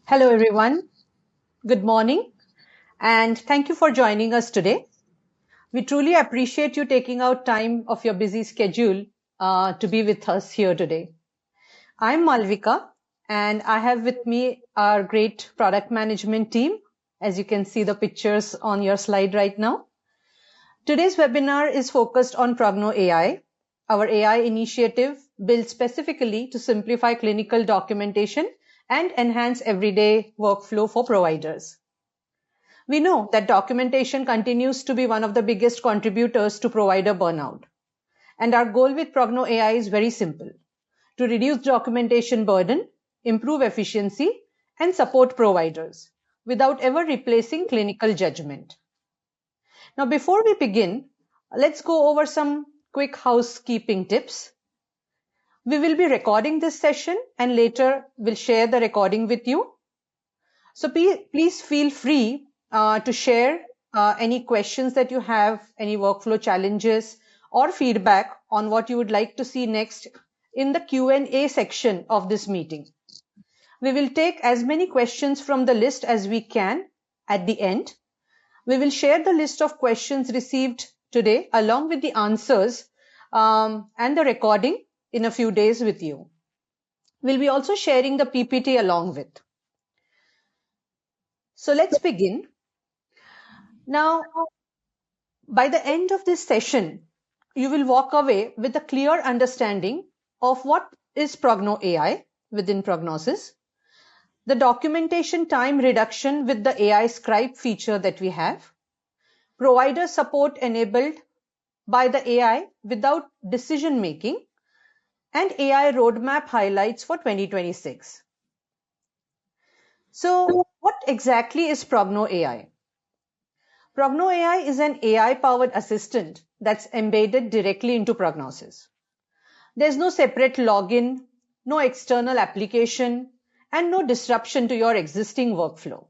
Hello, everyone. Good morning, and thank you for joining us today. We truly appreciate you taking out time of your busy schedule to be with us here today. I'm Malvika, and I have with me our great product management team, as you can see the pictures on your slide right now. Today's webinar is focused on PrognoAI, our AI initiative built specifically to simplify clinical documentation and enhance everyday workflow for providers. We know that documentation continues to be one of the biggest contributors to provider burnout. And our goal with PrognoAI is very simple: to reduce documentation burden, improve efficiency, and support providers without ever replacing clinical judgment. Now, before we begin, let's go over some quick housekeeping tips. We will be recording this session and later we'll share the recording with you. So please feel free to share any questions that you have, any workflow challenges or feedback on what you would like to see next in the Q&A section of this meeting. We will take as many questions from the list as we can at the end. We will share the list of questions received today along with the answers and the recording in a few days with you. We'll be also sharing the PPT along with. So let's begin. Now, by the end of this session, you will walk away with a clear understanding of what is PrognoAI within Prognosis, the documentation time reduction with the AI Scribe feature that we have, provider support enabled by the AI without decision making, and AI roadmap highlights for 2026. So, what exactly is PrognoAI? PrognoAI is an AI-powered assistant that's embedded directly into Prognosis. There's no separate login, no external application, and no disruption to your existing workflow.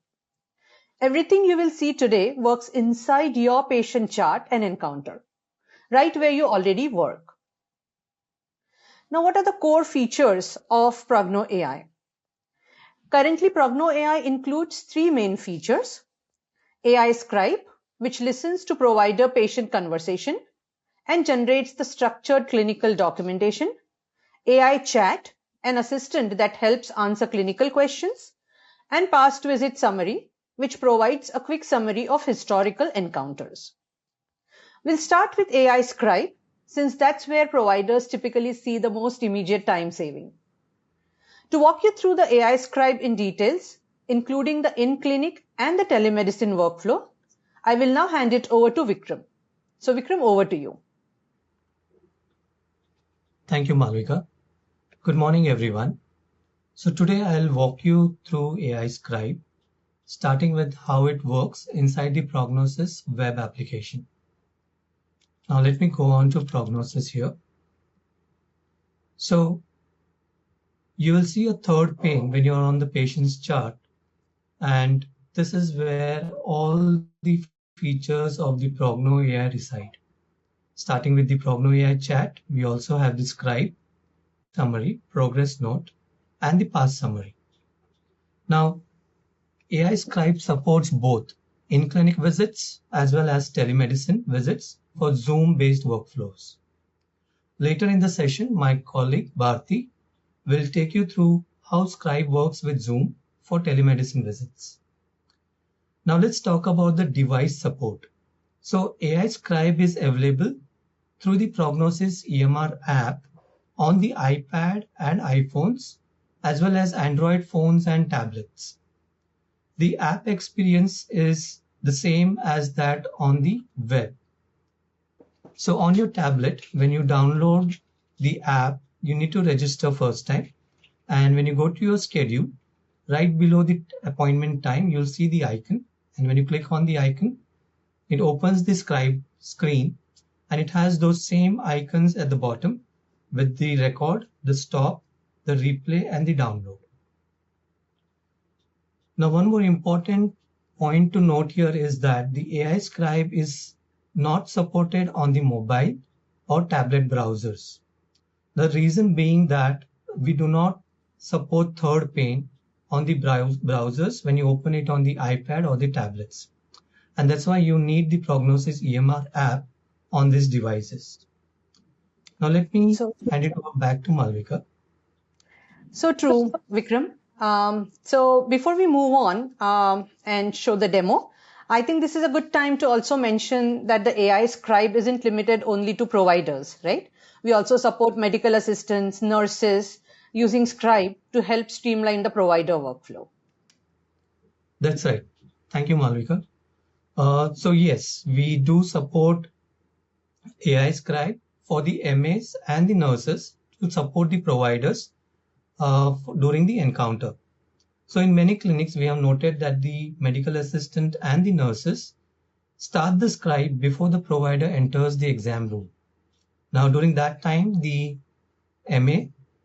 Everything you will see today works inside your patient chart and encounter, right where you already work. Now, what are the core features of PrognoAI? Currently, PrognoAI includes three main features: AI Scribe, which listens to provider-patient conversation and generates the structured clinical documentation; AI Chat, an assistant that helps answer clinical questions; and Past Visit Summary, which provides a quick summary of historical encounters. We'll start with AI Scribe, since that's where providers typically see the most immediate time saving. To walk you through the AI Scribe in details, including the in-clinic and the telemedicine workflow, I will now hand it over to Vikram. So Vikram, over to you. Thank you, Malvika. Good morning, everyone. So today I'll walk you through AI Scribe, starting with how it works inside the Prognosis web application. Now let me go on to Prognosis here. So you will see a third pane when you're on the patient's chart, and this is where all the features of the PrognoAI reside. Starting with the PrognoAI chat, we also have the Scribe, Summary, Progress Note, and the Past Summary. Now, AI Scribe supports both in-clinic visits as well as telemedicine visits for Zoom-based workflows. Later in the session, my colleague Bharti will take you through how Scribe works with Zoom for telemedicine visits. Now let's talk about the device support. So AI Scribe is available through the Prognosis EMR app on the iPad and iPhones, as well as Android phones and tablets. The app experience is the same as that on the web. So on your tablet, when you download the app, you need to register first time. And when you go to your schedule, right below the appointment time, you'll see the icon. And when you click on the icon, it opens the Scribe screen, and it has those same icons at the bottom with the record, the stop, the replay, and the download. Now, one more important point to note here is that the AI Scribe is not supported on the mobile or tablet browsers. The reason being that we do not support third pane on the browsers when you open it on the iPad or the tablets. And that's why you need the Prognosis EMR app on these devices. Now let me So, hand it over back to Malvika. so true, Vikram. So before we move on and show the demo, I think this is a good time to also mention that the AI Scribe isn't limited only to providers, right? We also support medical assistants, nurses using Scribe to help streamline the provider workflow. That's right. Thank you, Malvika. So yes, we do support AI Scribe for the MAs and the nurses to support the providers during the encounter. So in many clinics, we have noted that the medical assistant and the nurses start the scribe before the provider enters the exam room. Now, during that time, the MA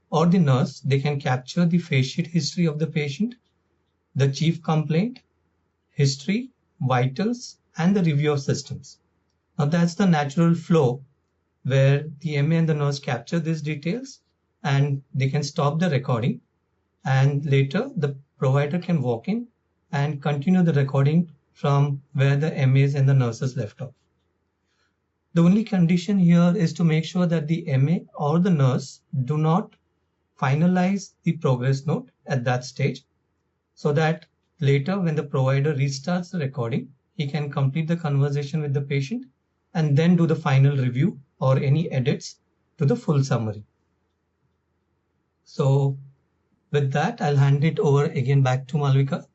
or the nurse, they can capture the face sheet history of the patient, the chief complaint, history, vitals, and the review of systems. Now, that's the natural flow where the MA and the nurse capture these details and they can stop the recording, and later the provider can walk in and continue the recording from where the MAs and the nurses left off. The only condition here is to make sure that the MA or the nurse do not finalize the progress note at that stage, so that later when the provider restarts the recording, he can complete the conversation with the patient and then do the final review or any edits to the full summary. So with that, I'll hand it over again back to Malvika.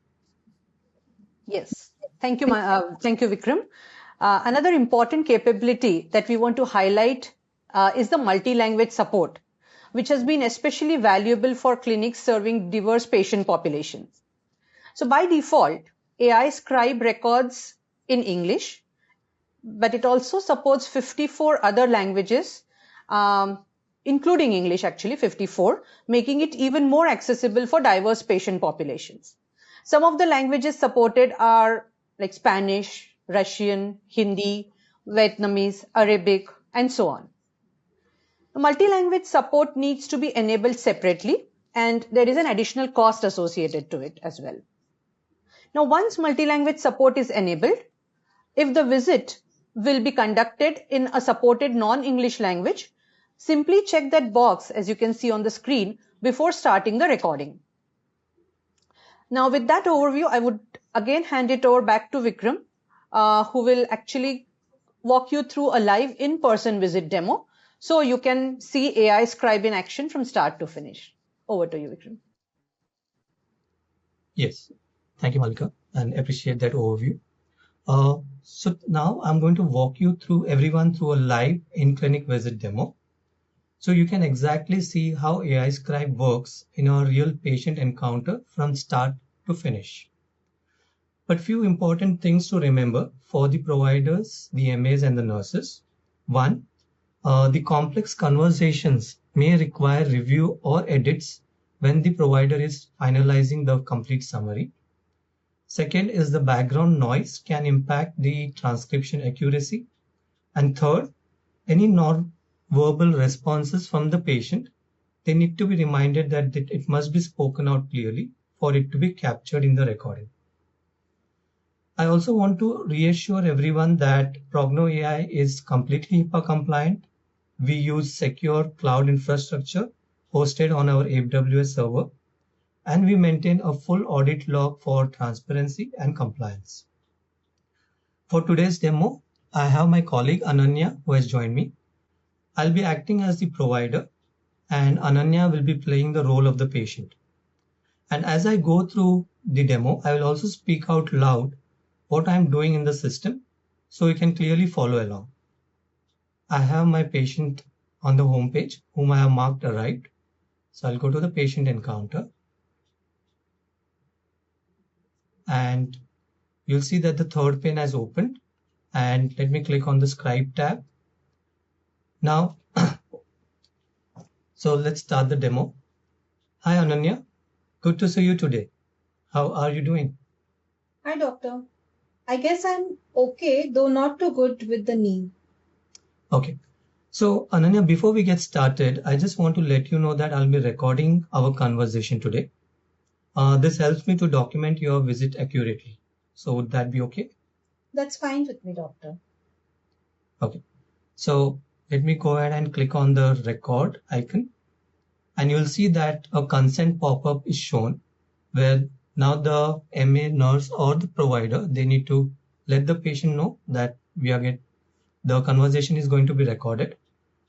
Yes, thank you, thank you, Vikram. Another important capability that we want to highlight is the multi-language support, which has been especially valuable for clinics serving diverse patient populations. So by default, AI Scribe records in English, but it also supports 54 other languages, including English, actually 54, making it even more accessible for diverse patient populations. Some of the languages supported are like Spanish, Russian, Hindi, Vietnamese, Arabic, and so on. Multi-language support needs to be enabled separately, and there is an additional cost associated to it as well. Now, once multi-language support is enabled, if the visit will be conducted in a supported non-English language, simply check that box, as you can see on the screen, before starting the recording. Now, with that overview, I would again hand it over back to Vikram, who will actually walk you through a live in-person visit demo, so you can see AI Scribe in action from start to finish. Over to you, Vikram. Yes, thank you, Malika, and appreciate that overview. So now I'm going to walk you through everyone through a live in-clinic visit demo, so you can exactly see how AI Scribe works in a real patient encounter from start to finish. But few important things to remember for the providers, the MAs and the nurses. One, the complex conversations may require review or edits when the provider is finalizing the complete summary. Second is the background noise can impact the transcription accuracy. And third, any non-verbal responses from the patient, they need to be reminded that it must be spoken out clearly for it to be captured in the recording. I also want to reassure everyone that PrognoAI is completely HIPAA compliant. We use secure cloud infrastructure hosted on our AWS server, and we maintain a full audit log for transparency and compliance. For today's demo, I have my colleague Ananya who has joined me. I'll be acting as the provider, and Ananya will be playing the role of the patient. And as I go through the demo, I will also speak out loud what I'm doing in the system so you can clearly follow along. I have my patient on the home page whom I have marked arrived. So I'll go to the patient encounter, and you'll see that the third pane has opened, and let me click on the Scribe tab. Now, so let's start the demo. Hi Ananya, good to see you today. How are you doing? Hi, doctor. I guess I'm okay, though not too good with the knee. Okay. So Ananya, before we get started, I just want to let you know that I'll be recording our conversation today. This helps me to document your visit accurately. So would that be okay? That's fine with me, doctor. Okay. So let me go ahead and click on the record icon, and you'll see that a consent pop-up is shown where now the MA nurse or the provider, they need to let the patient know that the conversation is going to be recorded.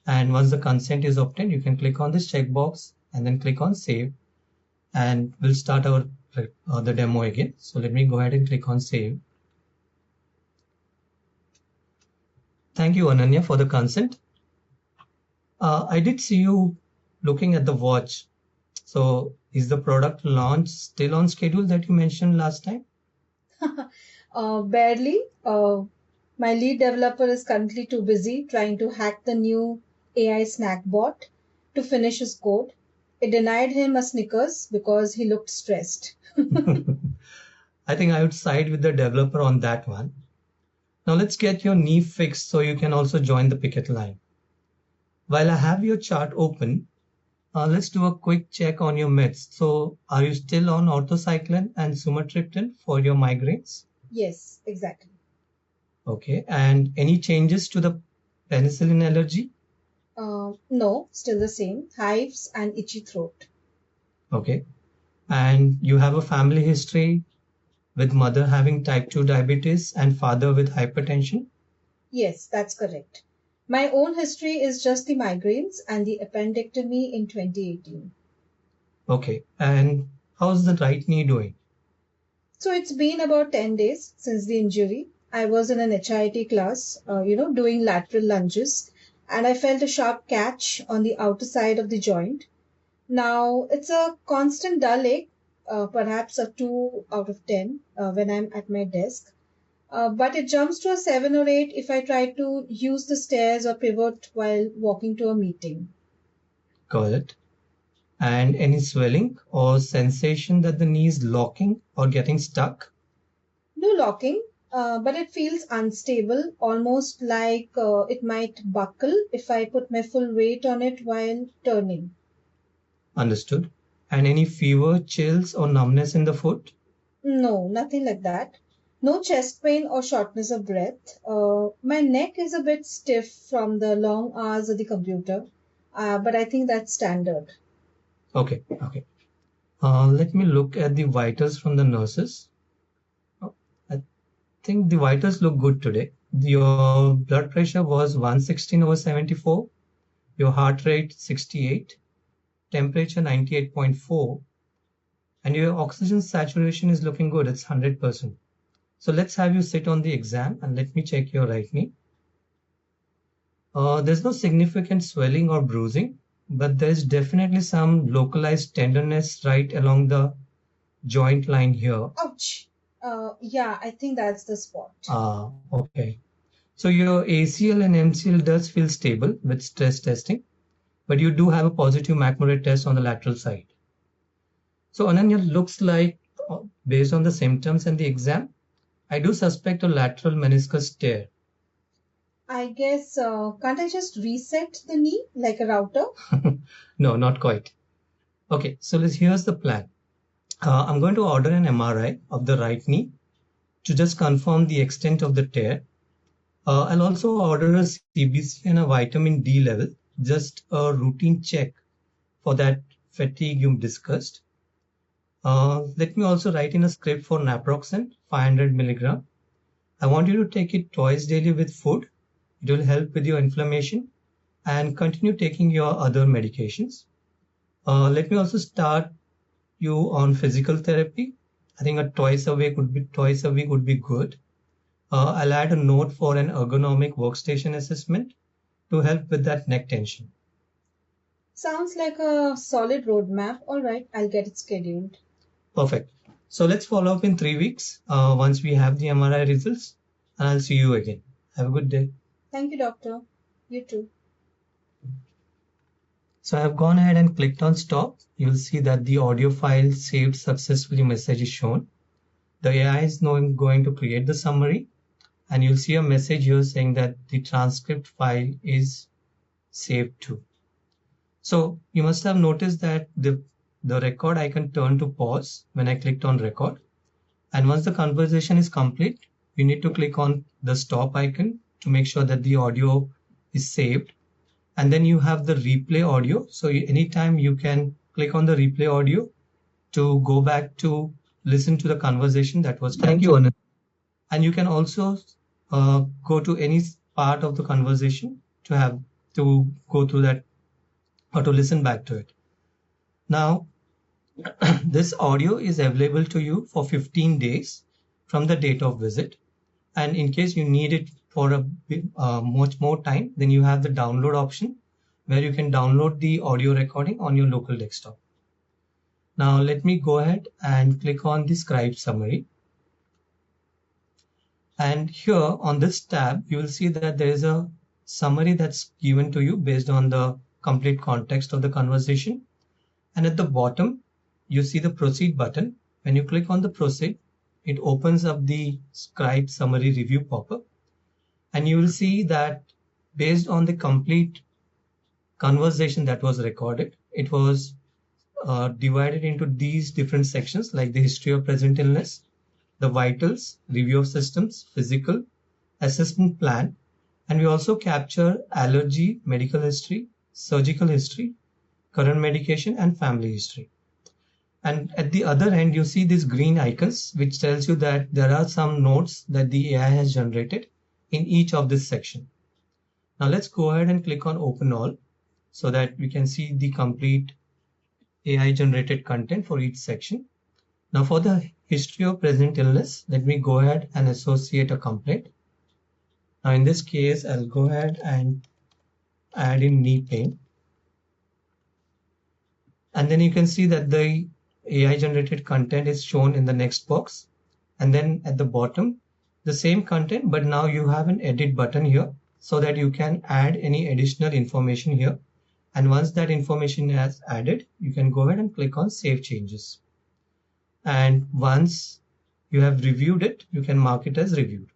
And once the consent is obtained, you can click on this checkbox and then click on save, and we'll start the demo again. So let me go ahead and click on save. Thank you, Ananya, for the consent. I did see you looking at the watch. So is the product launch still on schedule that you mentioned last time? Barely. My lead developer is currently too busy trying to hack the new AI snack bot to finish his code. It denied him a Snickers because he looked stressed. I think I would side with the developer on that one. Now let's get your knee fixed so you can also join the picket line. While I have your chart open, let's do a quick check on your meds. So are you still on orthocycline and sumatriptan for your migraines? Yes, exactly. Okay, and any changes to the penicillin allergy? No, still the same. Hives and itchy throat. Okay, and you have a family history with mother having type 2 diabetes and father with hypertension? Yes, that's correct. My own history is just the migraines and the appendectomy in 2018. Okay, and how's the right knee doing? So it's been about 10 days since the injury. I was in an HIIT class, doing lateral lunges, and I felt a sharp catch on the outer side of the joint. Now it's a constant dull ache, perhaps a 2 out of 10 when I'm at my desk. But it jumps to a 7 or 8 if I try to use the stairs or pivot while walking to a meeting. Got it. And any swelling or sensation that the knee is locking or getting stuck? No locking, but it feels unstable, almost like it might buckle if I put my full weight on it while turning. Understood. And any fever, chills, or numbness in the foot? No, nothing like that. No chest pain or shortness of breath. My neck is a bit stiff from the long hours at the computer, but I think that's standard. Okay, okay. Let me look at the vitals from the nurses. Oh, I think the vitals look good today. Your blood pressure was 116/74, your heart rate 68, temperature 98.4, and your oxygen saturation is looking good. It's 100%. So let's have you sit on the exam and let me check your right knee. There's no significant swelling or bruising, but there's definitely some localized tenderness right along the joint line here. Ouch! Yeah, I think that's the spot. Okay. So your ACL and MCL does feel stable with stress testing, but you do have a positive McMurray test on the lateral side. So Ananya, looks like based on the symptoms and the exam, I do suspect a lateral meniscus tear. I guess, can't I just reset the knee like a router? No, not quite. Okay, so here's the plan. I'm going to order an MRI of the right knee to just confirm the extent of the tear. I'll also order a CBC and a vitamin D level, just a routine check for that fatigue you discussed. Let me also write in a script for naproxen, 500 milligram. I want you to take it twice daily with food. It will help with your inflammation and continue taking your other medications. Let me also start you on physical therapy. I think a twice a week would be good. I'll add a note for an ergonomic workstation assessment to help with that neck tension. Sounds like a solid roadmap. All right, I'll get it scheduled. Perfect. So let's follow up in 3 weeks once we have the MRI results, and I'll see you again. Have a good day. Thank you, doctor. You too. So I've gone ahead and clicked on stop. You'll see that the audio file saved successfully message is shown. The AI is now going to create the summary, and you'll see a message here saying that the transcript file is saved too. So you must have noticed that the the record icon turned to pause when I clicked on record. And once the conversation is complete, you need to click on the stop icon to make sure that the audio is saved. And then you have the replay audio. So anytime you can click on the replay audio to go back to listen to the conversation that was captured. Thank you, Anand. And you can also go to any part of the conversation to go through that or to listen back to it. Now, this audio is available to you for 15 days from the date of visit. And in case you need it for a much more time, then you have the download option where you can download the audio recording on your local desktop. Now let me go ahead and click on the Scribe summary. And here on this tab, you will see that there is a summary that's given to you based on the complete context of the conversation. And at the bottom, you see the proceed button. When you click on the proceed, it opens up the Scribe summary review pop-up. And you will see that based on the complete conversation that was recorded, it was divided into these different sections like the history of present illness, the vitals, review of systems, physical, assessment plan, and we also capture allergy, medical history, surgical history, current medication, and family history. And at the other end, you see these green icons, which tells you that there are some notes that the AI has generated in each of this section. Now let's go ahead and click on Open All so that we can see the complete AI generated content for each section. Now for the history of present illness, let me go ahead and associate a complaint. Now in this case, I'll go ahead and add in knee pain. And then you can see that the AI generated content is shown in the next box. And then at the bottom, the same content, but now you have an edit button here so that you can add any additional information here. And once that information is added, you can go ahead and click on Save Changes. And once you have reviewed it, you can mark it as reviewed.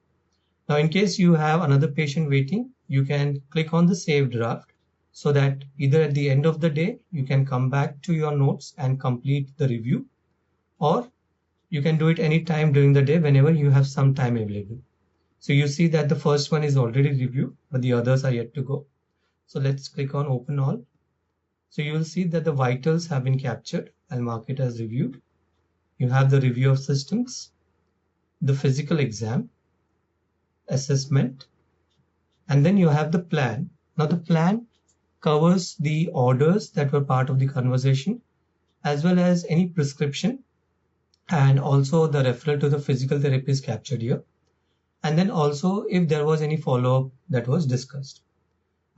Now, in case you have another patient waiting, you can click on the Save Draft so that either at the end of the day, you can come back to your notes and complete the review, or you can do it anytime during the day whenever you have some time available. So you see that the first one is already reviewed, but the others are yet to go. So let's click on Open All. So you will see that the vitals have been captured. I'll mark it as reviewed. You have the review of systems, the physical exam, assessment, and then you have the plan. Now the plan covers the orders that were part of the conversation, as well as any prescription, and also the referral to the physical therapy is captured here. And then also if there was any follow-up that was discussed.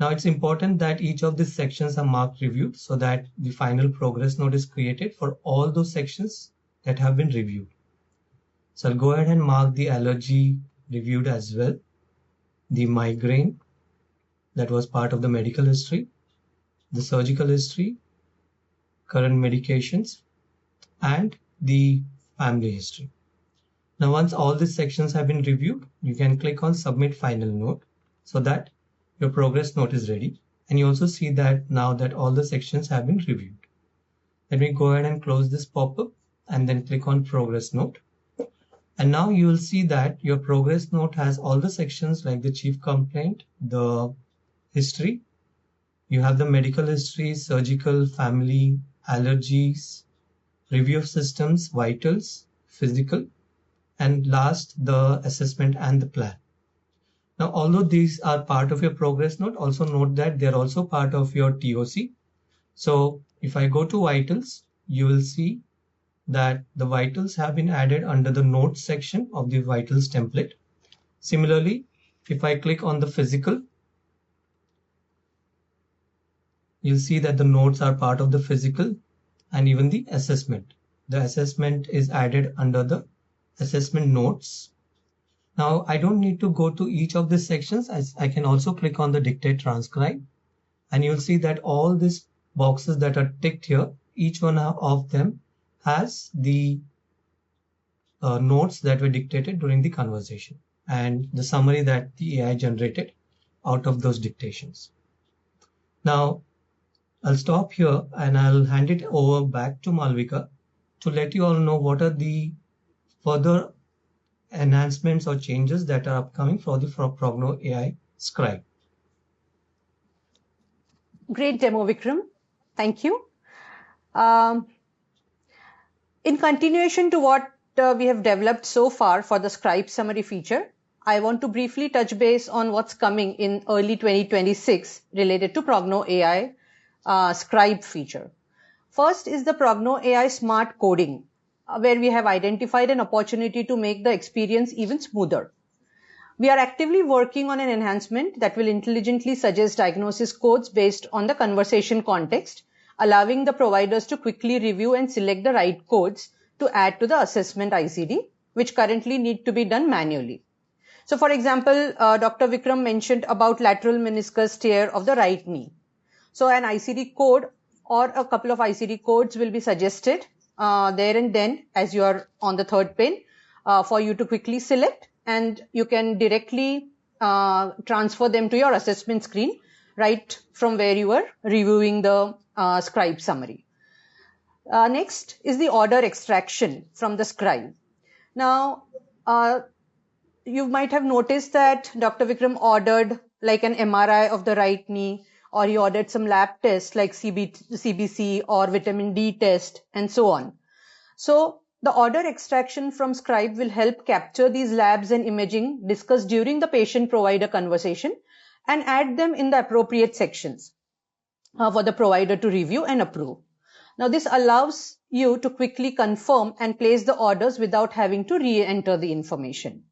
Now it's important that each of these sections are marked reviewed so that the final progress note is created for all those sections that have been reviewed. So I'll go ahead and mark the allergy reviewed as well, the migraine that was part of the medical history, the surgical history, current medications, and the family history. Now once all these sections have been reviewed, you can click on Submit Final Note so that your progress note is ready. And you also see that now that all the sections have been reviewed. Let me go ahead and close this pop-up and then click on Progress Note. And now you will see that your progress note has all the sections like the chief complaint, the history. You have the medical history, surgical, family, allergies, review of systems, vitals, physical, and last, the assessment and the plan. Now, although these are part of your progress note, also note that they're also part of your TOC. So if I go to vitals, you will see that the vitals have been added under the notes section of the vitals template. Similarly, if I click on the physical, you'll see that the notes are part of the physical and even the assessment. The assessment is added under the assessment notes. Now, I don't need to go to each of these sections, as I can also click on the dictate transcribe, and you'll see that all these boxes that are ticked here, each one of them has the notes that were dictated during the conversation and the summary that the AI generated out of those dictations. Now, I'll stop here and I'll hand it over back to Malvika to let you all know what are the further enhancements or changes that are upcoming for the PrognoAI Scribe. Great demo, Vikram. Thank you. In continuation to what we have developed so far for the Scribe summary feature, I want to briefly touch base on what's coming in early 2026 related to PrognoAI Scribe feature. First is the PrognoAI Smart Coding, where we have identified an opportunity to make the experience even smoother. We are actively working on an enhancement that will intelligently suggest diagnosis codes based on the conversation context, allowing the providers to quickly review and select the right codes to add to the assessment ICD, which currently need to be done manually. So, for example, Dr. Vikram mentioned about lateral meniscus tear of the right knee. So, an ICD code or a couple of ICD codes will be suggested there and then as you are on the third pane for you to quickly select, and you can directly transfer them to your assessment screen right from where you are reviewing the Scribe summary. Next is the order extraction from the Scribe. Now, you might have noticed that Dr. Vikram ordered like an MRI of the right knee, or he ordered some lab tests like CBC or vitamin D test and so on. So the order extraction from Scribe will help capture these labs and imaging discussed during the patient-provider conversation and add them in the appropriate sections for the provider to review and approve. Now this allows you to quickly confirm and place the orders without having to re-enter the information.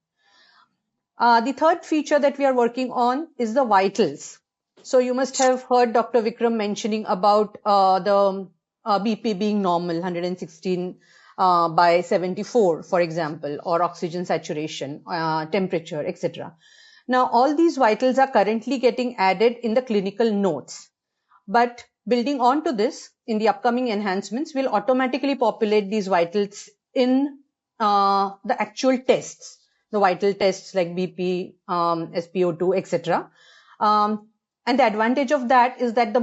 The third feature that we are working on is the vitals. So you must have heard Dr. Vikram mentioning about the BP being normal, 116 by 74, for example, or oxygen saturation, temperature, etc. Now, all these vitals are currently getting added in the clinical notes. But building on to this, in the upcoming enhancements, we'll automatically populate these vitals in the actual tests, the vital tests like BP, SpO2, etc. And the advantage of that is that the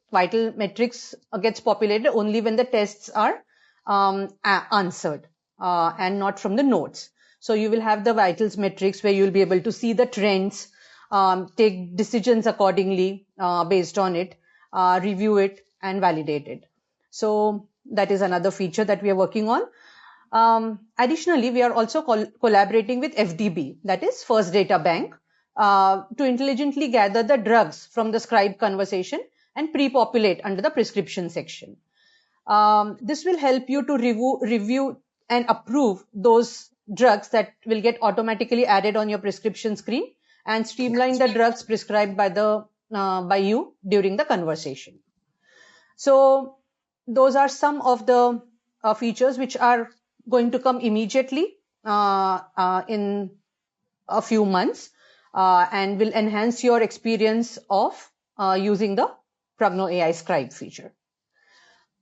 vital matrix gets populated only when the tests are answered and not from the notes. So you will have the vitals matrix where you will be able to see the trends, take decisions accordingly based on it, review it and validate it. So that is another feature that we are working on. Additionally, we are also collaborating with FDB, that is First Data Bank, to intelligently gather the drugs from the Scribe conversation and pre-populate under the prescription section. This will help you to review and approve those drugs that will get automatically added on your prescription screen and streamline the drugs prescribed by you during the conversation. So those are some of the features which are going to come immediately in a few months and will enhance your experience of using the PrognoAI Scribe feature.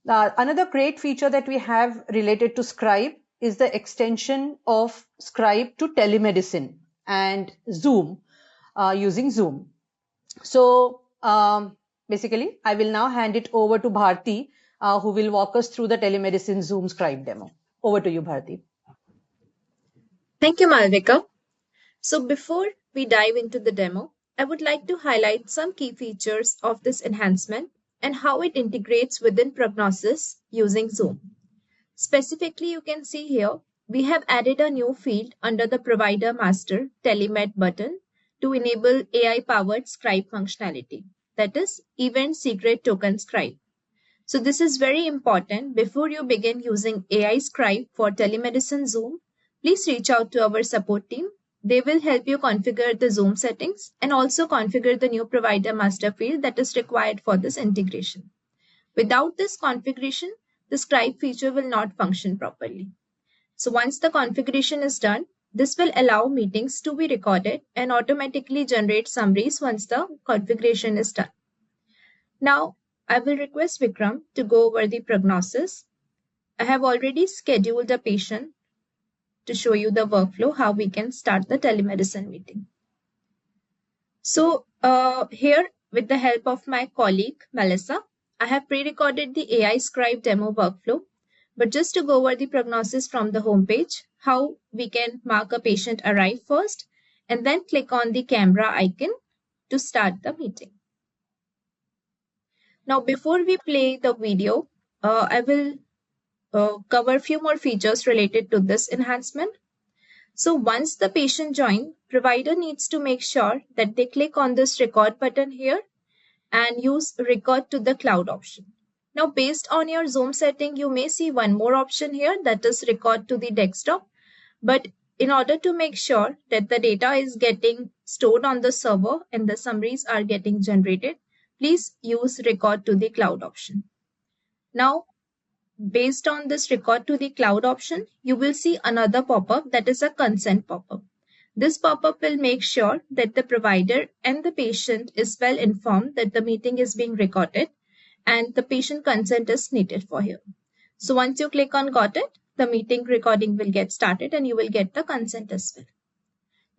Another great feature that we have related to Scribe is the extension of Scribe to telemedicine and Zoom using Zoom. So basically, I will now hand it over to Bharti, who will walk us through the telemedicine Zoom Scribe demo. Over to you, Bharti. Thank you, Malvika. So before we dive into the demo, I would like to highlight some key features of this enhancement and how it integrates within Prognosis using Zoom. Specifically, you can see here, we have added a new field under the Provider Master Telemed button to enable AI-powered Scribe functionality, that is, Event Secret Token Scribe. So this is very important. Before you begin using AI Scribe for telemedicine Zoom, please reach out to our support team. They will help you configure the Zoom settings and also configure the new Provider Master field that is required for this integration. Without this configuration, the Scribe feature will not function properly. So once the configuration is done, this will allow meetings to be recorded and automatically generate summaries once the configuration is done. Now, I will request Vikram to go over the prognosis. I have already scheduled a patient to show you the workflow, how we can start the telemedicine meeting. So here with the help of my colleague, Melissa, I have pre-recorded the AI Scribe demo workflow. But just to go over the prognosis from the homepage, how we can mark a patient arrive first, and then click on the camera icon to start the meeting. Now, before we play the video, I will cover a few more features related to this enhancement. So once the patient joins, provider needs to make sure that they click on this record button here and use record to the cloud option. Now, based on your Zoom setting, you may see one more option here, that is record to the desktop. But in order to make sure that the data is getting stored on the server and the summaries are getting generated, please use record to the cloud option. Now, based on this record to the cloud option, you will see another pop-up, that is a consent pop-up. This pop-up will make sure that the provider and the patient is well informed that the meeting is being recorded and the patient consent is needed for here. So once you click on got it, the meeting recording will get started and you will get the consent as well.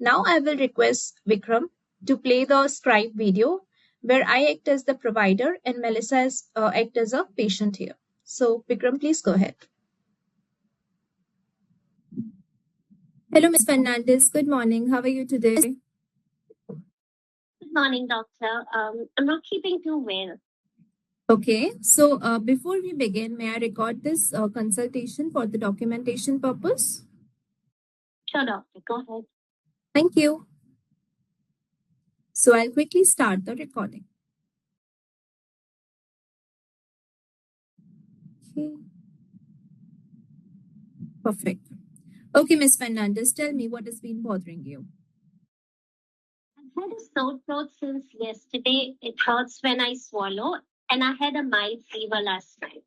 Now I will request Vikram to play the Scribe video where I act as the provider and Melissa act as a patient here. So Vikram, please go ahead. Hello, Ms. Fernandez. Good morning. How are you today? Good morning, doctor. I'm not keeping too well. Okay, so before we begin, may I record this consultation for the documentation purpose? Sure, doctor. Go ahead. Thank you. So I'll quickly start the recording. Okay. Perfect. Okay, Ms. Fernandez, tell me what has been bothering you. I've had a sore throat since yesterday. It hurts when I swallow, and I had a mild fever last night.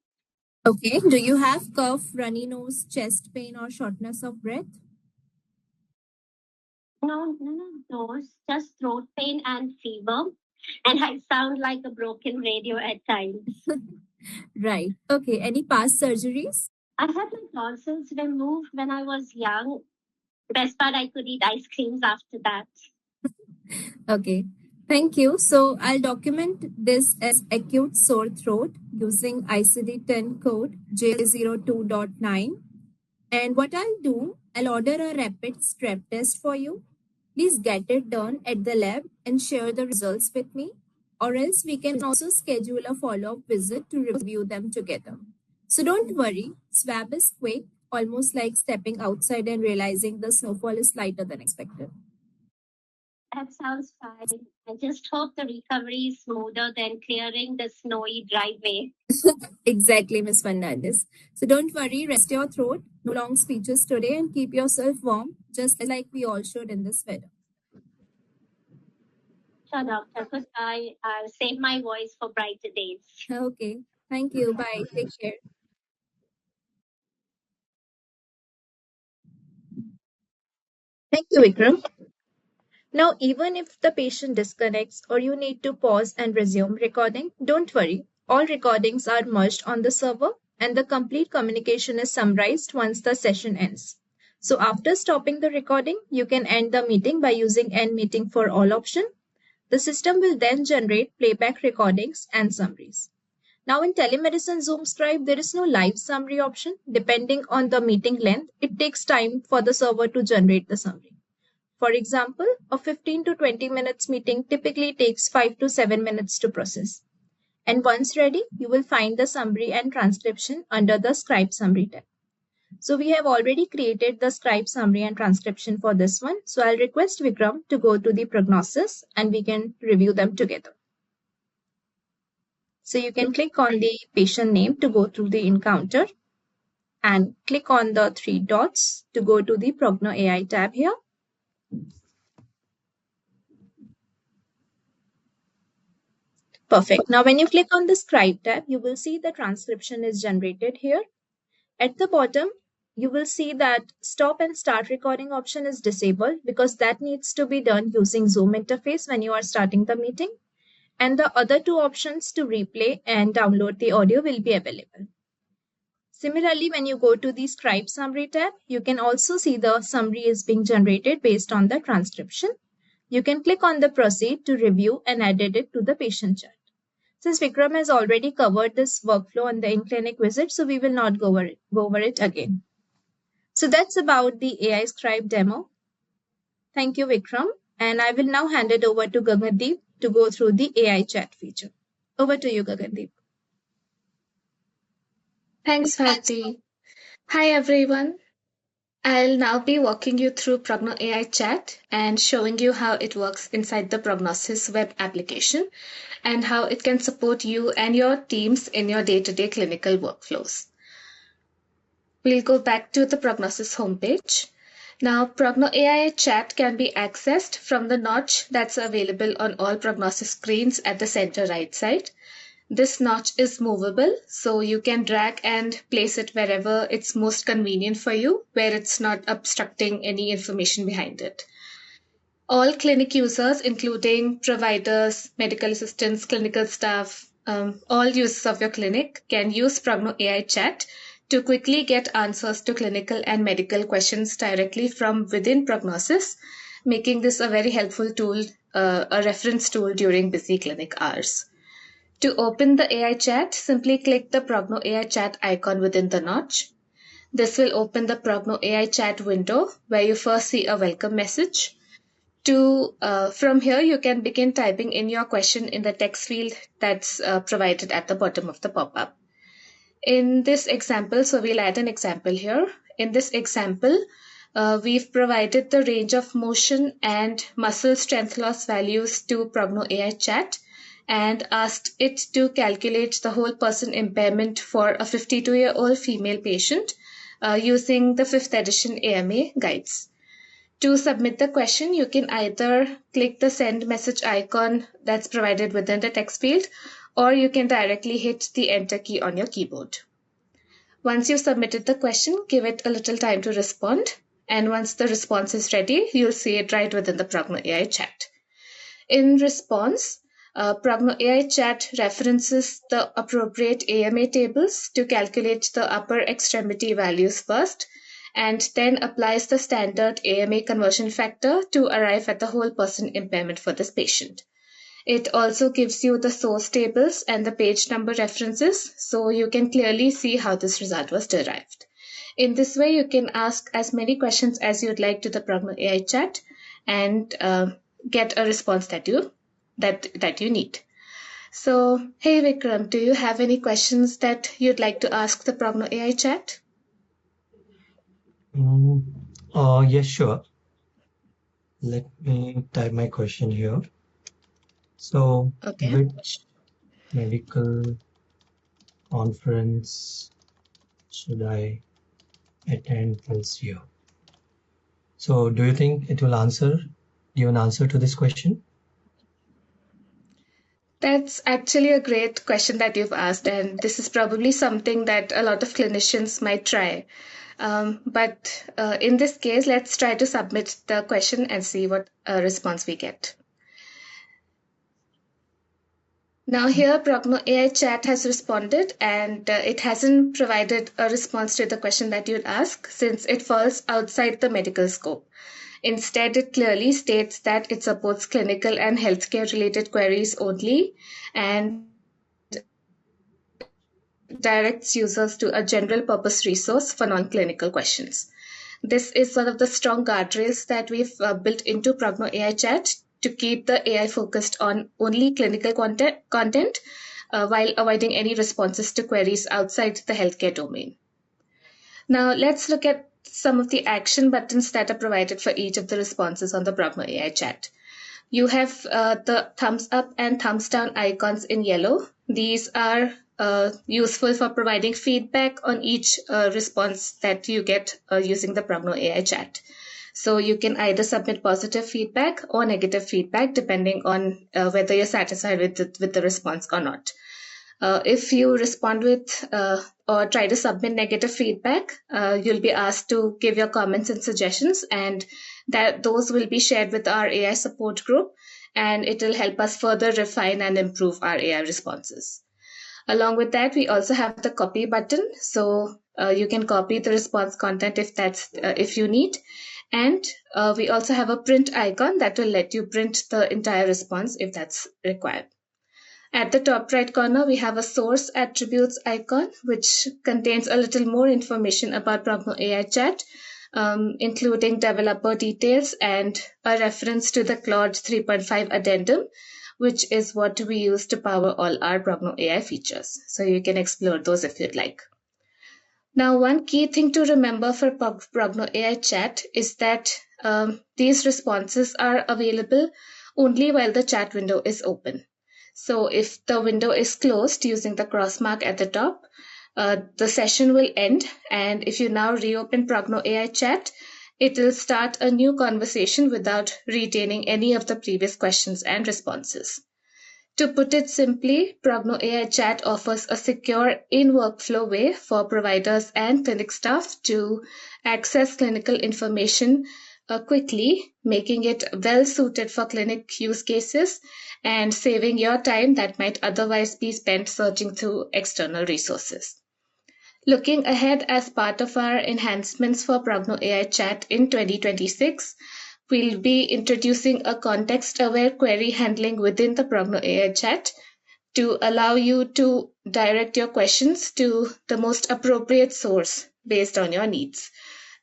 Okay, do you have cough, runny nose, chest pain, or shortness of breath? No, none of those. Just throat pain and fever, and I sound like a broken radio at times. Right. Okay, any past surgeries? I had my tonsils removed when I was young. Best part, I could eat ice creams after that. Okay, thank you. So I'll document this as acute sore throat using ICD-10 code J02.9. And what I'll do, I'll order a rapid strep test for you. Please get it done at the lab and share the results with me. Or else we can also schedule a follow-up visit to review them together. So don't worry, swab is quick, almost like stepping outside and realizing the snowfall is lighter than expected. That sounds fine. I just hope the recovery is smoother than clearing the snowy driveway. Exactly, Ms. Fernandez. So don't worry, rest your throat, no long speeches today, and keep yourself warm, just like we all should in this weather. Sure, doctor. Goodbye. I'll save my voice for brighter days. Okay, thank you. Bye. Take care. Thank you, Vikram. Now, even if the patient disconnects or you need to pause and resume recording, don't worry. All recordings are merged on the server and the complete communication is summarized once the session ends. So after stopping the recording, you can end the meeting by using End Meeting for All option. The system will then generate playback recordings and summaries. Now in telemedicine Zoom Scribe, there is no live summary option. Depending on the meeting length, it takes time for the server to generate the summary. For example, a 15 to 20 minutes meeting typically takes 5 to 7 minutes to process. And once ready, you will find the summary and transcription under the Scribe Summary tab. So we have already created the Scribe Summary and transcription for this one. So I'll request Vikram to go to the prognosis and we can review them together. So you can click on the patient name to go through the encounter and click on the three dots to go to the PrognoAI tab here. Perfect. Now, when you click on the Scribe tab, you will see the transcription is generated here. At the bottom, you will see that stop and start recording option is disabled because that needs to be done using Zoom interface when you are starting the meeting. And the other two options to replay and download the audio will be available. Similarly, when you go to the Scribe Summary tab, you can also see the summary is being generated based on the transcription. You can click on the proceed to review and edit it to the patient chart. Since Vikram has already covered this workflow on the in-clinic visit, so we will not go over it again. So that's about the AI Scribe demo. Thank you, Vikram. And I will now hand it over to Gagandeep to go through the AI chat feature. Over to you, Gagandeep. Thanks, Bharti. Hi, everyone. I'll now be walking you through PrognoAI Chat and showing you how it works inside the Prognosis web application and how it can support you and your teams in your day-to-day clinical workflows. We'll go back to the Prognosis homepage. Now, PrognoAI Chat can be accessed from the notch that's available on all Prognosis screens at the center right side. This notch is movable, so you can drag and place it wherever it's most convenient for you, where it's not obstructing any information behind it. All clinic users, including providers, medical assistants, clinical staff, all users of your clinic can use PrognoAI Chat to quickly get answers to clinical and medical questions directly from within Prognosis, making this a very helpful tool, a reference tool during busy clinic hours. To open the AI chat, simply click the PrognoAI chat icon within the notch. This will open the PrognoAI chat window where you first see a welcome message. From here, you can begin typing in your question in the text field that's provided at the bottom of the pop-up. In this example, so we'll add an example here. In this example, we've provided the range of motion and muscle strength loss values to PrognoAI chat and asked it to calculate the whole person impairment for a 52-year-old female patient using the 5th edition AMA guides. To submit the question, you can either click the send message icon that's provided within the text field, or you can directly hit the enter key on your keyboard. Once you've submitted the question, give it a little time to respond. And once the response is ready, you'll see it right within the PrognoAI chat. In response, PrognoAI chat references the appropriate AMA tables to calculate the upper extremity values first, and then applies the standard AMA conversion factor to arrive at the whole person impairment for this patient. It also gives you the source tables and the page number references, so you can clearly see how this result was derived. In this way, you can ask as many questions as you'd like to the PrognoAI chat and get a response that you need. So, hey Vikram, do you have any questions that you'd like to ask the PrognoAI chat? Yes, sure. Let me type my question here. So, Okay. which medical conference should I attend this year? So, do you think it will give an answer to this question? That's actually a great question that you've asked, and this is probably something that a lot of clinicians might try. But in this case, let's try to submit the question and see what response we get. Now here, PrognoAI chat has responded, and it hasn't provided a response to the question that you'd ask since it falls outside the medical scope. Instead, it clearly states that it supports clinical and healthcare-related queries only and directs users to a general-purpose resource for non-clinical questions. This is one of the strong guardrails that we've built into PrognoAI Chat to keep the AI focused on only clinical content while avoiding any responses to queries outside the healthcare domain. Now, let's look at some of the action buttons that are provided for each of the responses on the PrognoAI Chat. You have the thumbs up and thumbs down icons in yellow. These are useful for providing feedback on each response that you get using the PrognoAI chat. So you can either submit positive feedback or negative feedback depending on whether you're satisfied with the response or not. If you respond with or try to submit negative feedback, you'll be asked to give your comments and suggestions, and that those will be shared with our AI support group, and it will help us further refine and improve our AI responses. Along with that, we also have the copy button, so you can copy the response content if you need, And we also have a print icon that will let you print the entire response if that's required. At the top right corner, we have a source attributes icon, which contains a little more information about PrognoAI chat, including developer details and a reference to the Claude 3.5 addendum, which is what we use to power all our PrognoAI features. So you can explore those if you'd like. Now, one key thing to remember for PrognoAI chat is that these responses are available only while the chat window is open. So if the window is closed using the cross mark at the top, the session will end. And if you now reopen PrognoAI chat, it will start a new conversation without retaining any of the previous questions and responses. To put it simply, PrognoAI chat offers a secure in-workflow way for providers and clinic staff to access clinical information quickly, making it well suited for clinic use cases and saving your time that might otherwise be spent searching through external resources. Looking ahead, as part of our enhancements for PrognoAI chat in 2026, we'll be introducing a context-aware query handling within the PrognoAI chat to allow you to direct your questions to the most appropriate source based on your needs.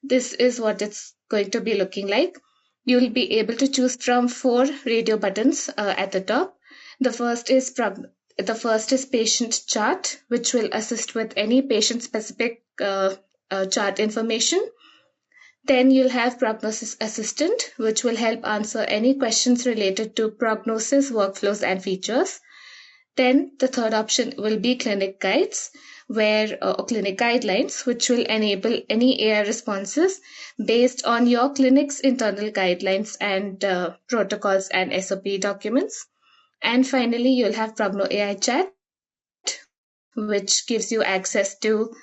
This is what it's going to be looking like. You'll be able to choose from 4 radio buttons at the top. The first is patient chart, which will assist with any patient-specific chart information. Then you'll have Prognosis Assistant, which will help answer any questions related to prognosis, workflows, and features. Then the third option will be Clinic Guides, or Clinic Guidelines, which will enable any AI responses based on your clinic's internal guidelines and protocols and SOP documents. And finally, you'll have PrognoAI Chat, which gives you access to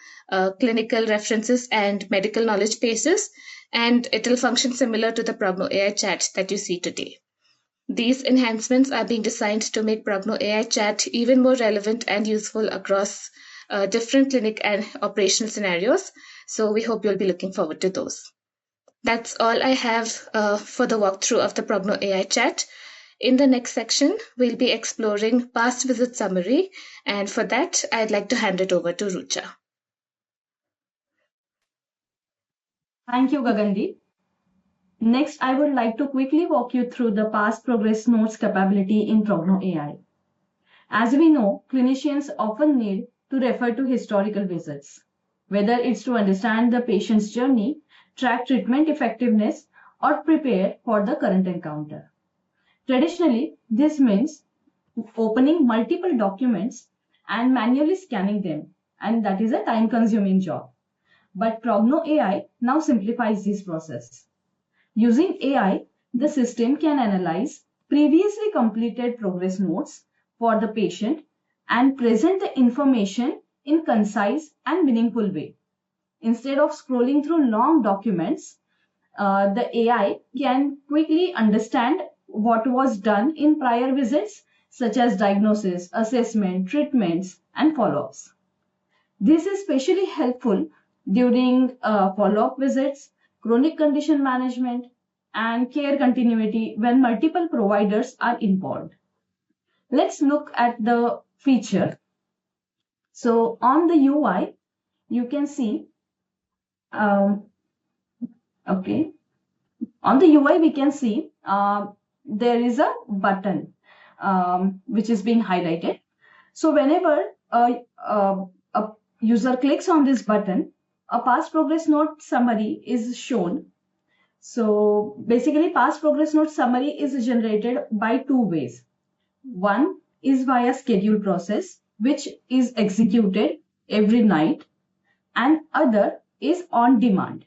clinical references and medical knowledge bases, and it will function similar to the PrognoAI chat that you see today. These enhancements are being designed to make PrognoAI chat even more relevant and useful across different clinic and operational scenarios. So we hope you'll be looking forward to those. That's all I have for the walkthrough of the PrognoAI chat. In the next section, we'll be exploring past visit summary, and for that, I'd like to hand it over to Rucha. Thank you, Gagandeep. Next, I would like to quickly walk you through the past progress notes capability in PrognoAI. As we know, clinicians often need to refer to historical visits, whether it's to understand the patient's journey, track treatment effectiveness, or prepare for the current encounter. Traditionally, this means opening multiple documents and manually scanning them, and that is a time-consuming job. But PrognoAI now simplifies this process. Using AI, the system can analyze previously completed progress notes for the patient and present the information in concise and meaningful way. Instead of scrolling through long documents, the AI can quickly understand what was done in prior visits, such as diagnosis, assessment, treatments, and follow-ups. This is especially helpful during follow-up visits, chronic condition management, and care continuity when multiple providers are involved. Let's look at the feature. So on the UI, you can see, okay. On the UI, we can see there is a button which is being highlighted. So whenever a user clicks on this button, a past progress note summary is shown. So basically, past progress note summary is generated by 2 ways. One is via schedule process, which is executed every night, and other is on demand.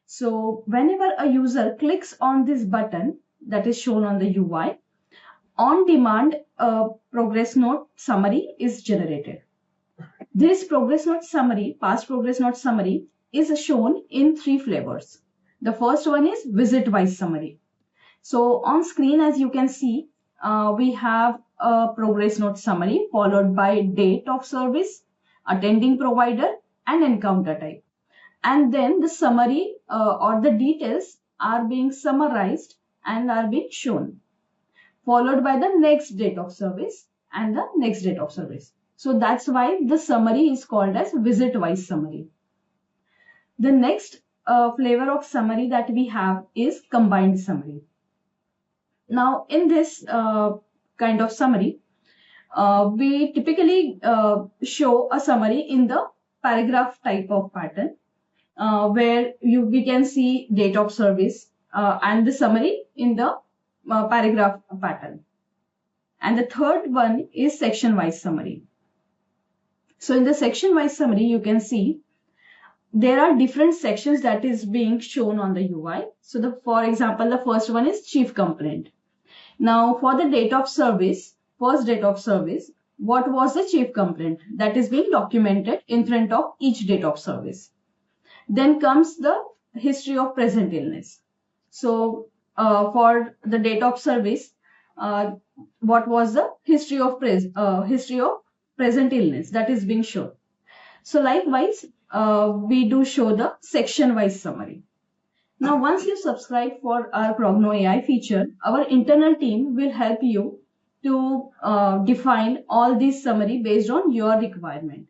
So whenever a user clicks on this button that is shown on the UI, on demand progress note summary is generated. This progress note summary, past progress note summary, is shown in 3 flavors. The first one is visit-wise summary. So on screen, as you can see, we have a progress note summary followed by date of service, attending provider, and encounter type. And then the summary or the details are being summarized and are being shown, followed by the next date of service and the next date of service. So that's why the summary is called as visit-wise summary. The next flavor of summary that we have is combined summary. Now, in this kind of summary, we typically show a summary in the paragraph type of pattern, where we can see date of service and the summary in the paragraph pattern. And the third one is section-wise summary. So in the section-wise summary, you can see there are different sections that is being shown on the UI. So for example, the first one is chief complaint. Now for the date of service, first date of service, what was the chief complaint? That is being documented in front of each date of service. Then comes the history of present illness. So for the date of service, what was the history of present illness that is being shown. So likewise, we do show the section-wise summary. Now, once you subscribe for our PrognoAI feature, our internal team will help you to define all these summary based on your requirement.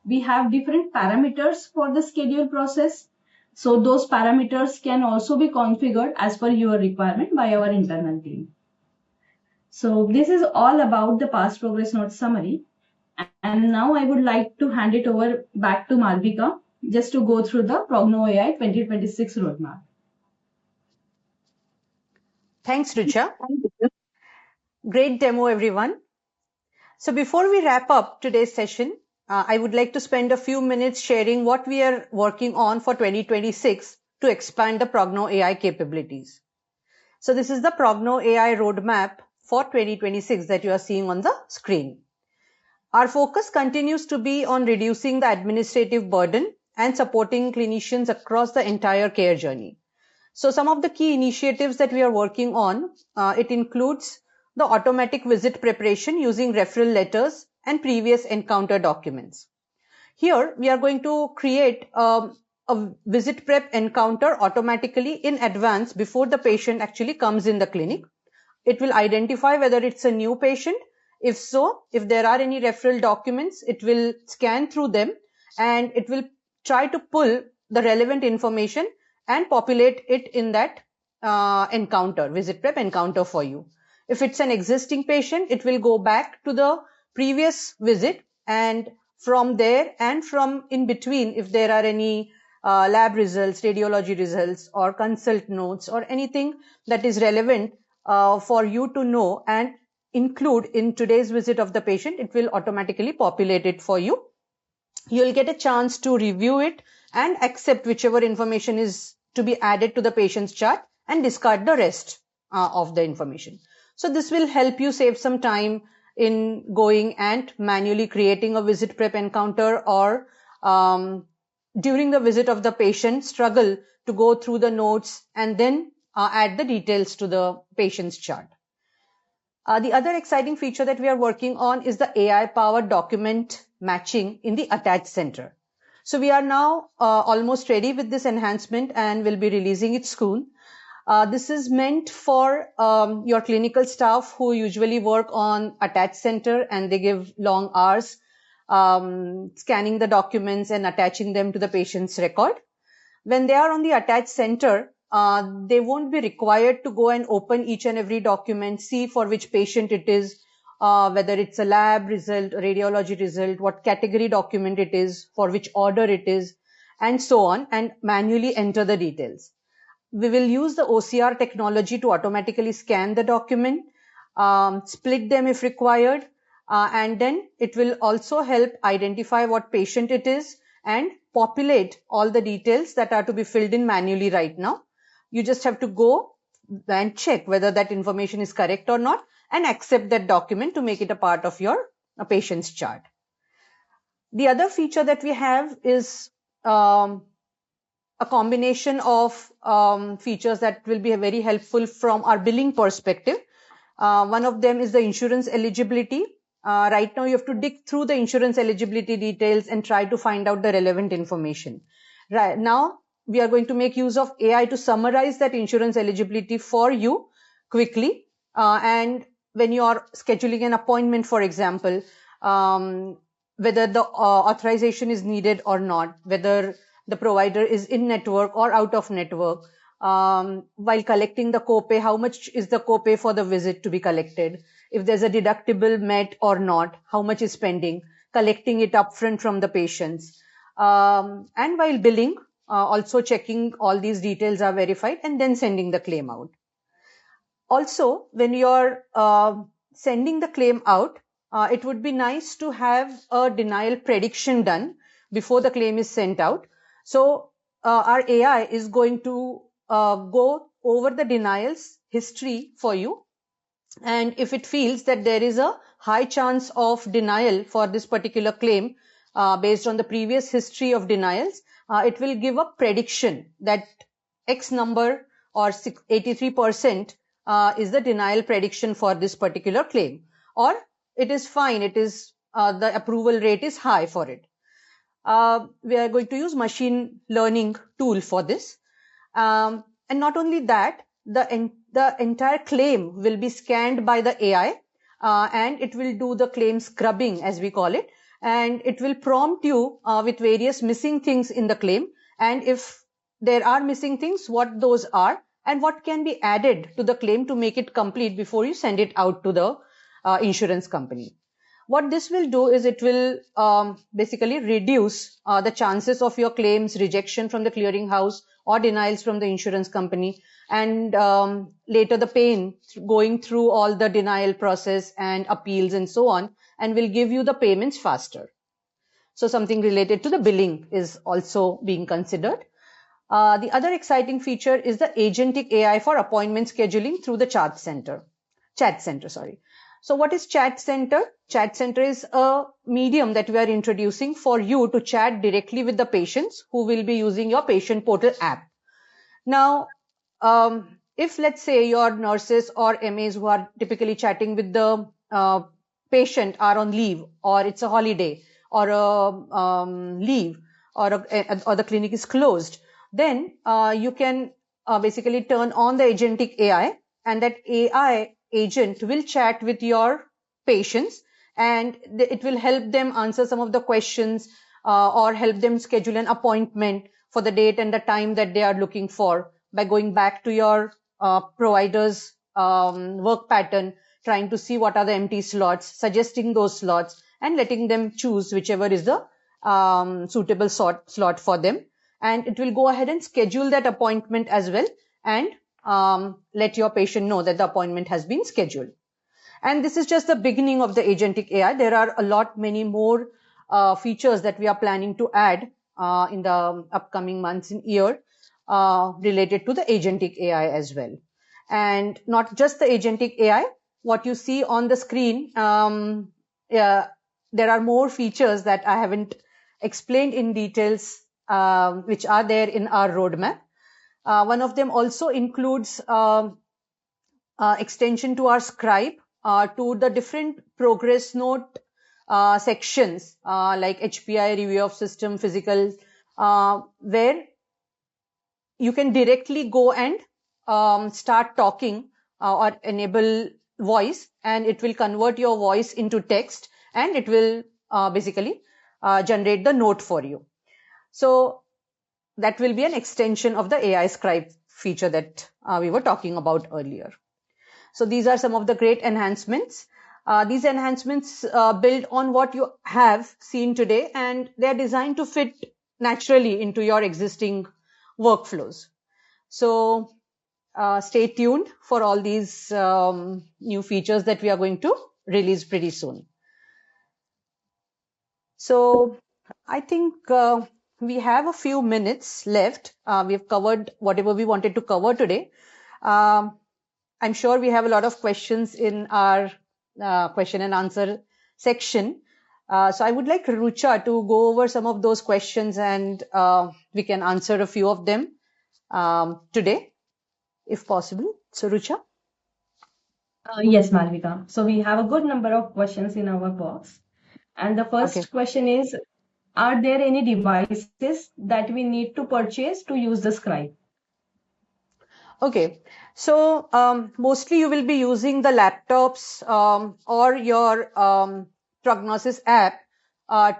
We have different parameters for the schedule process. So those parameters can also be configured as per your requirement by our internal team. So this is all about the past progress note summary. And now I would like to hand it over back to Malvika just to go through the PrognoAI 2026 roadmap. Thanks, Richa. Great demo, everyone. So before we wrap up today's session, I would like to spend a few minutes sharing what we are working on for 2026 to expand the PrognoAI capabilities. So this is the PrognoAI roadmap for 2026 that you are seeing on the screen. Our focus continues to be on reducing the administrative burden and supporting clinicians across the entire care journey. So some of the key initiatives that we are working on, it includes the automatic visit preparation using referral letters and previous encounter documents. Here, we are going to create a visit prep encounter automatically in advance before the patient actually comes in the clinic. It will identify whether it's a new patient. If so, if there are any referral documents, it will scan through them and it will try to pull the relevant information and populate it in that encounter, visit prep encounter for you. If it's an existing patient, it will go back to the previous visit, and from there and from in between, if there are any lab results, radiology results, or consult notes, or anything that is relevant for you to know and include in today's visit of the patient, it will automatically populate it for you. You'll get a chance to review it and accept whichever information is to be added to the patient's chart and discard the rest of the information. So this will help you save some time in going and manually creating a visit prep encounter, or during the visit of the patient, struggle to go through the notes and then add the details to the patient's chart. The other exciting feature that we are working on is the AI-powered document matching in the attached center. So we are now almost ready with this enhancement and will be releasing it soon. This is meant for your clinical staff who usually work on attached center and they give long hours scanning the documents and attaching them to the patient's record. When they are on the attached center, they won't be required to go and open each and every document, see for which patient it is, whether it's a lab result, radiology result, what category document it is, for which order it is, and so on, and manually enter the details. We will use the OCR technology to automatically scan the document, split them if required, and then it will also help identify what patient it is and populate all the details that are to be filled in manually right now. You just have to go and check whether that information is correct or not and accept that document to make it a part of your patient's chart. The other feature that we have is a combination of features that will be very helpful from our billing perspective. One of them is the insurance eligibility. Right now, you have to dig through the insurance eligibility details and try to find out the relevant information. Right now, we are going to make use of AI to summarize that insurance eligibility for you quickly. And when you are scheduling an appointment, for example, whether the authorization is needed or not, whether the provider is in network or out of network, while collecting the copay, how much is the copay for the visit to be collected, if there's a deductible met or not, how much is pending, collecting it upfront from the patients. And while billing, also checking all these details are verified and then sending the claim out. Also, when you're sending the claim out, it would be nice to have a denial prediction done before the claim is sent out. So our AI is going to go over the denials history for you. And if it feels that there is a high chance of denial for this particular claim based on the previous history of denials, it will give a prediction that X number or 83% is the denial prediction for this particular claim, or it is fine, it is the approval rate is high for it. We are going to use machine learning tool for this. And not only that, the entire claim will be scanned by the AI, and it will do the claim scrubbing, as we call it, and it will prompt you with various missing things in the claim, and if there are missing things, what those are and what can be added to the claim to make it complete before you send it out to the insurance company. What this will do is it will basically reduce the chances of your claims rejection from the clearinghouse or denials from the insurance company, and later the pain going through all the denial process and appeals and so on, and will give you the payments faster. So something related to the billing is also being considered. The other exciting feature is the agentic AI for appointment scheduling through the chat center. So what is Chat Center? Chat Center is a medium that we are introducing for you to chat directly with the patients who will be using your patient portal app. Now, if let's say your nurses or MAs who are typically chatting with the patient are on leave, or it's a holiday, or a leave, or the clinic is closed, then you can basically turn on the agentic AI, and that AI agent will chat with your patients, and it will help them answer some of the questions or help them schedule an appointment for the date and the time that they are looking for by going back to your provider's work pattern, trying to see what are the empty slots, suggesting those slots, and letting them choose whichever is the suitable slot for them. And it will go ahead and schedule that appointment as well, and let your patient know that the appointment has been scheduled. And this is just the beginning of the agentic AI. There are a lot many more features that we are planning to add in the upcoming months and year related to the agentic AI as well. And not just the agentic AI, what you see on the screen, there are more features that I haven't explained in details, which are there in our roadmap. One of them also includes extension to our Scribe, to the different progress note sections like HPI, review of system, physical, where you can directly go and start talking or enable voice, and it will convert your voice into text, and it will basically generate the note for you. So that will be an extension of the AI Scribe feature that we were talking about earlier. So these are some of the great enhancements. These enhancements build on what you have seen today, and they're designed to fit naturally into your existing workflows. So stay tuned for all these new features that we are going to release pretty soon. So I think we have a few minutes left. We've covered whatever we wanted to cover today. I'm sure we have a lot of questions in our question and answer section. So I would like Rucha to go over some of those questions, and we can answer a few of them today, if possible. So Rucha? Yes, Malvika. So we have a good number of questions in our box. And the first question is, are there any devices that we need to purchase to use the Scribe? Okay, so mostly you will be using the laptops or your Prognosis app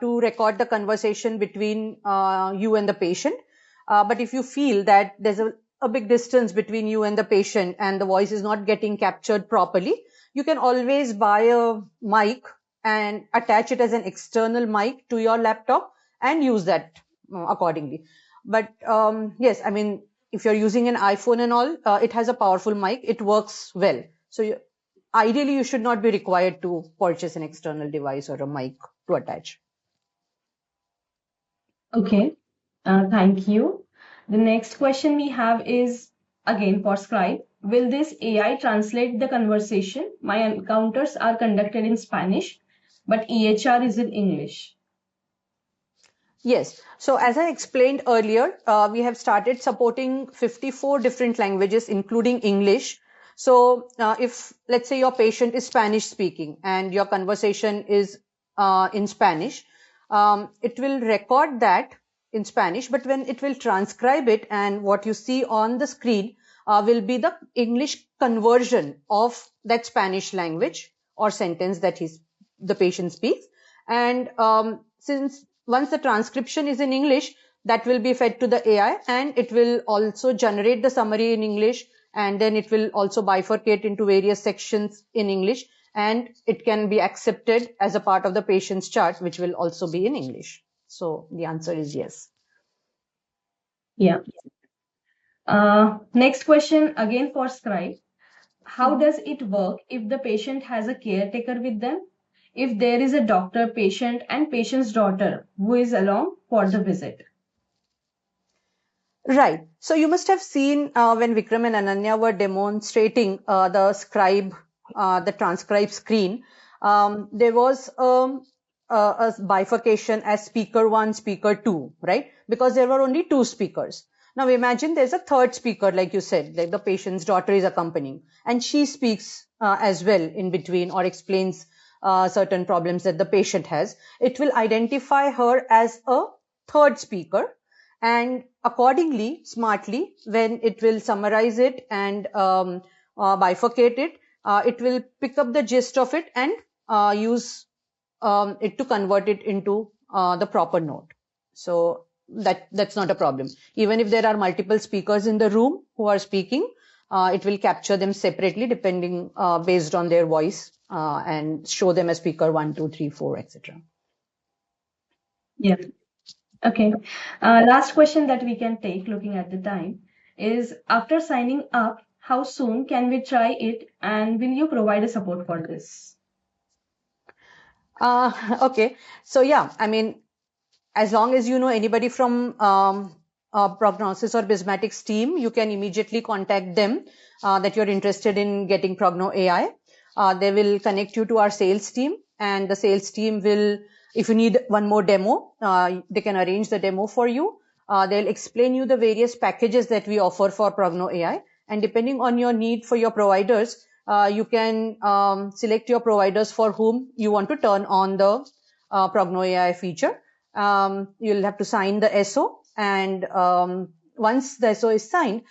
to record the conversation between you and the patient. But if you feel that there's a big distance between you and the patient and the voice is not getting captured properly, you can always buy a mic and attach it as an external mic to your laptop and use that accordingly. But yes, I mean, if you're using an iPhone and all, it has a powerful mic. It works well. So ideally, you should not be required to purchase an external device or a mic to attach. Okay, thank you. The next question we have is again for Scribe. Will this AI translate the conversation? My encounters are conducted in Spanish, but EHR is in English. Yes. So as I explained earlier, we have started supporting 54 different languages, including English. So if, let's say, your patient is Spanish speaking and your conversation is in Spanish, it will record that in Spanish, but when it will transcribe it and what you see on the screen will be the English conversion of that Spanish language or sentence that the patient speaks. And since once the transcription is in English, that will be fed to the AI and it will also generate the summary in English, and then it will also bifurcate into various sections in English, and it can be accepted as a part of the patient's chart, which will also be in English. So the answer is yes. Yeah. Next question again for Scribe. How does it work if the patient has a caretaker with them? If there is a doctor, patient, and patient's daughter who is along for the visit? Right. So you must have seen when Vikram and Ananya were demonstrating the Scribe, the transcribe screen, there was a bifurcation as speaker 1, speaker 2, right? Because there were only 2 speakers. Now imagine there's a third speaker, like you said, like the patient's daughter is accompanying, and she speaks as well in between or explains certain problems that the patient has. It will identify her as a third speaker, and accordingly, smartly, when it will summarize it and bifurcate it, it will pick up the gist of it and use it to convert it into the proper note. So that's not a problem. Even if there are multiple speakers in the room who are speaking, it will capture them separately depending based on their voice and show them as speaker 1, 2, 3, 4, etc. Yeah. Okay. Last question that we can take looking at the time is, after signing up, how soon can we try it, and will you provide a support for this? Okay. So yeah, I mean, as long as you know anybody from Prognosis or Bismatics team, you can immediately contact them that you're interested in getting PrognoAI. They will connect you to our sales team, and the sales team will, if you need one more demo, they can arrange the demo for you. They'll explain you the various packages that we offer for PrognoAI, and depending on your need for your providers, you can select your providers for whom you want to turn on the PrognoAI feature. You'll have to sign the SO, and once the SO is signed,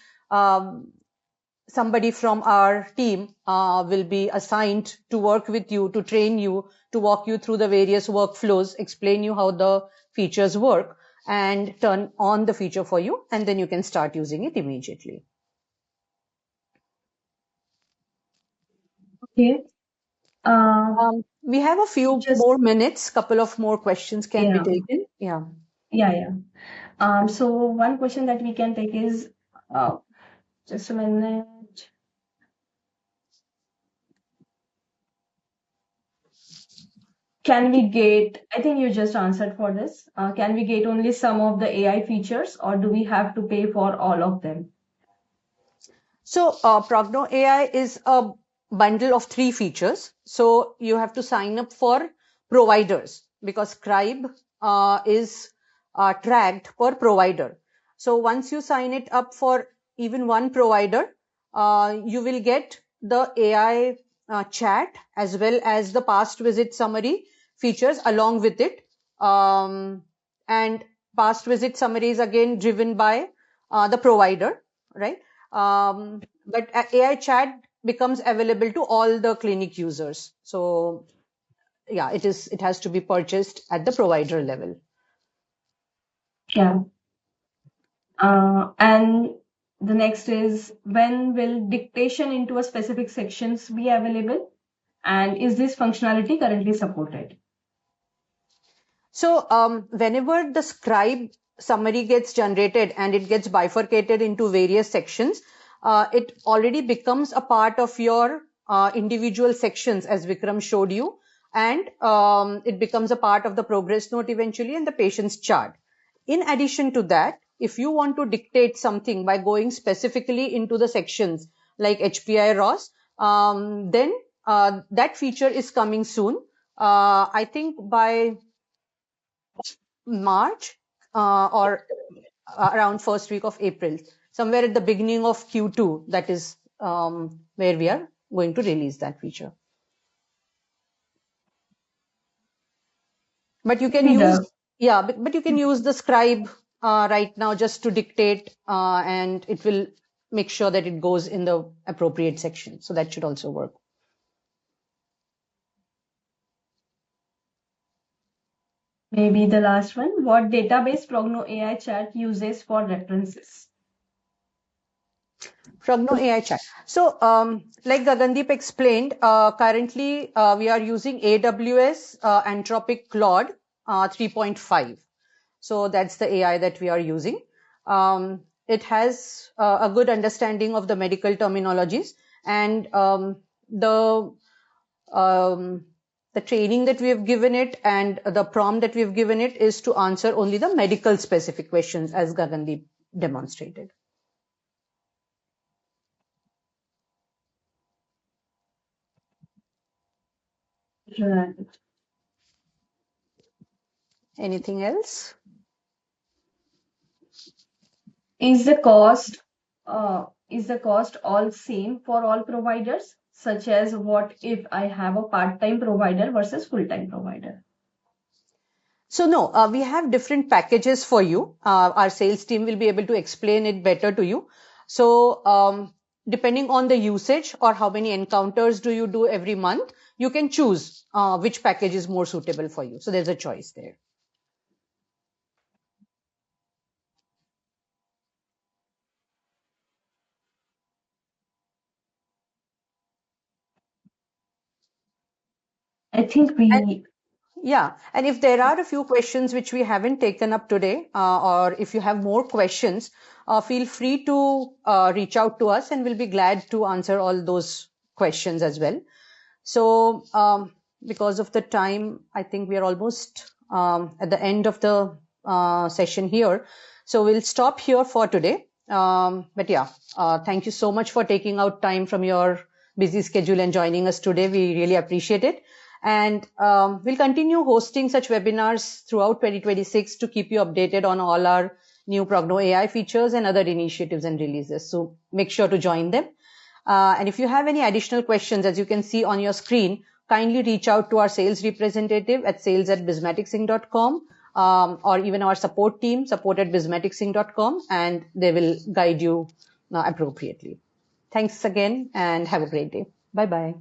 somebody from our team will be assigned to work with you, to train you, to walk you through the various workflows, explain you how the features work, and turn on the feature for you, and then you can start using it immediately. Okay. We have a few more minutes, couple of more questions can be taken. Yeah. So one question that we can take is, just a minute. Can we get, I think you just answered for this. Can we get only some of the AI features, or do we have to pay for all of them? So PrognoAI is a bundle of 3 features. So you have to sign up for providers, because Scribe is tracked per provider. So once you sign it up for even one provider, you will get the AI chat as well as the past visit summary features along with it. and past visit summary is again driven by the provider, right? But AI chat becomes available to all the clinic users. So yeah, it has to be purchased at the provider level. Yeah. And the next is, when will dictation into a specific sections be available? And is this functionality currently supported? So whenever the scribe summary gets generated and it gets bifurcated into various sections, it already becomes a part of your individual sections, as Vikram showed you, and it becomes a part of the progress note eventually and the patient's chart. In addition to that, if you want to dictate something by going specifically into the sections like HPI ROS, then that feature is coming soon. I think by March or around first week of April, somewhere at the beginning of Q2, that is where we are going to release that feature. But you can use, but you can use the scribe right now just to dictate, and it will make sure that it goes in the appropriate section. So that should also work. Maybe the last one. What database PrognoAI chat uses for references? PrognoAI chat. So, like Gagandeep explained, currently we are using AWS Anthropic Claude 3.5. So that's the AI that we are using. It has a good understanding of the medical terminologies, and the training that we have given it and the prompt that we have given it is to answer only the medical specific questions, as Gagandeep demonstrated. Right. Anything else? Is the cost all same for all providers? Such as, what if I have a part-time provider versus full-time provider? So no, we have different packages for you. Our sales team will be able to explain it better to you. So depending on the usage or how many encounters do you do every month, you can choose which package is more suitable for you. So there's a choice there. I think we Yeah, and if there are a few questions which we haven't taken up today, or if you have more questions, feel free to reach out to us and we'll be glad to answer all those questions as well. So, because of the time, I think we are almost at the end of the session here. So we'll stop here for today. But yeah, thank you so much for taking out time from your busy schedule and joining us today. We really appreciate it. And we'll continue hosting such webinars throughout 2026 to keep you updated on all our new PrognoAI features and other initiatives and releases. So make sure to join them. And if you have any additional questions, as you can see on your screen, kindly reach out to our sales representative at sales@bismaticsync.com, or even our support team, support@bismaticsync.com, and they will guide you appropriately. Thanks again and have a great day. Bye-bye.